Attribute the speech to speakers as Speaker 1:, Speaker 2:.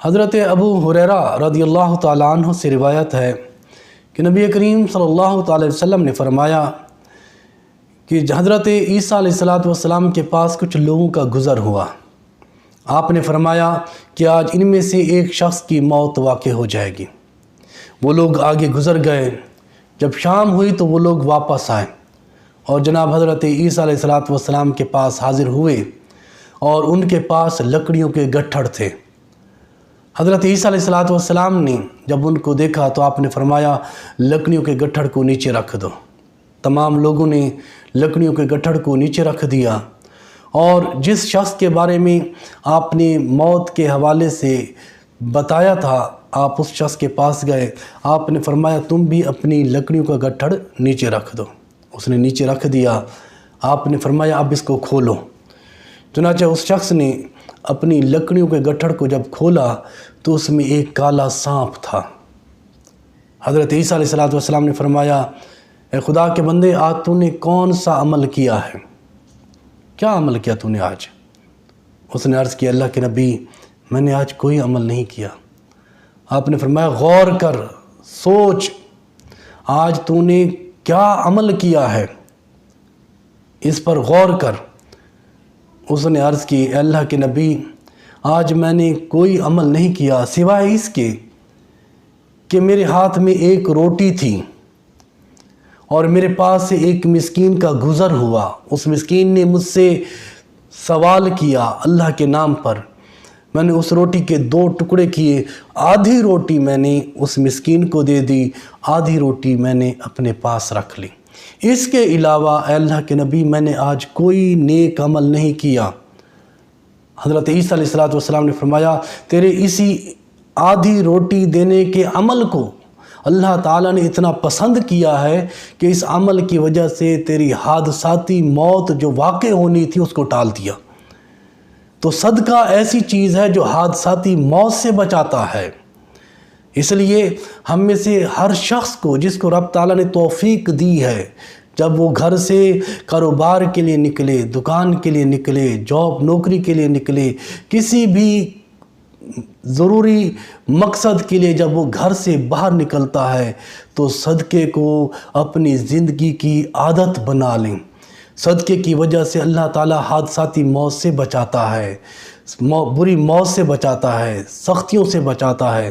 Speaker 1: حضرت ابو ہریرہ رضی اللہ تعالیٰ عنہ سے روایت ہے کہ نبی کریم صلی اللہ تعالی وسلم نے فرمایا کہ حضرت عیسیٰ علیہ السلام کے پاس کچھ لوگوں کا گزر ہوا۔ آپ نے فرمایا کہ آج ان میں سے ایک شخص کی موت واقع ہو جائے گی۔ وہ لوگ آگے گزر گئے۔ جب شام ہوئی تو وہ لوگ واپس آئے اور جناب حضرت عیسیٰ علیہ السلام کے پاس حاضر ہوئے اور ان کے پاس لکڑیوں کے گٹھڑ تھے۔ حضرت عیسیٰ علیہ السلام نے جب ان کو دیکھا تو آپ نے فرمایا لکڑیوں کے گٹھڑ کو نیچے رکھ دو۔ تمام لوگوں نے لکڑیوں کے گٹھڑ کو نیچے رکھ دیا اور جس شخص کے بارے میں آپ نے موت کے حوالے سے بتایا تھا آپ اس شخص کے پاس گئے۔ آپ نے فرمایا تم بھی اپنی لکڑیوں کا گٹھڑ نیچے رکھ دو۔ اس نے نیچے رکھ دیا۔ آپ نے فرمایا اب اس کو کھولو۔ چنانچہ اس شخص نے اپنی لکڑیوں کے گٹھڑ کو جب کھولا تو اس میں ایک کالا سانپ تھا۔ حضرت عیسیٰ علیہ السلام نے فرمایا اے خدا کے بندے آج تو نے کون سا عمل کیا ہے؟ کیا عمل کیا تو نے آج؟ اس نے عرض کیا اللہ کے نبی میں نے آج کوئی عمل نہیں کیا۔ آپ نے فرمایا غور کر، سوچ آج تو نے کیا عمل کیا ہے، اس پر غور کر۔ اس نے عرض کی اے اللہ کے نبی آج میں نے کوئی عمل نہیں کیا سوائے اس کے کہ میرے ہاتھ میں ایک روٹی تھی اور میرے پاس سے ایک مسکین کا گزر ہوا۔ اس مسکین نے مجھ سے سوال کیا اللہ کے نام پر، میں نے اس روٹی کے 2 ٹکڑے کیے، آدھی روٹی میں نے اس مسکین کو دے دی، آدھی روٹی میں نے اپنے پاس رکھ لی۔ اس کے علاوہ اے اللہ کے نبی میں نے آج کوئی نیک عمل نہیں کیا۔ حضرت عیسیٰ علیہ السلام نے فرمایا تیرے اسی آدھی روٹی دینے کے عمل کو اللہ تعالیٰ نے اتنا پسند کیا ہے کہ اس عمل کی وجہ سے تیری حادثاتی موت جو واقع ہونی تھی اس کو ٹال دیا۔ تو صدقہ ایسی چیز ہے جو حادثاتی موت سے بچاتا ہے۔ اس لیے ہم میں سے ہر شخص کو جس کو رب تعالیٰ نے توفیق دی ہے جب وہ گھر سے کاروبار کے لیے نکلے، دکان کے لیے نکلے، جاب نوکری کے لیے نکلے، کسی بھی ضروری مقصد کے لیے جب وہ گھر سے باہر نکلتا ہے تو صدقے کو اپنی زندگی کی عادت بنا لیں۔ صدقے کی وجہ سے اللہ تعالیٰ حادثاتی موت سے بچاتا ہے، بری موت سے بچاتا ہے، سختیوں سے بچاتا ہے۔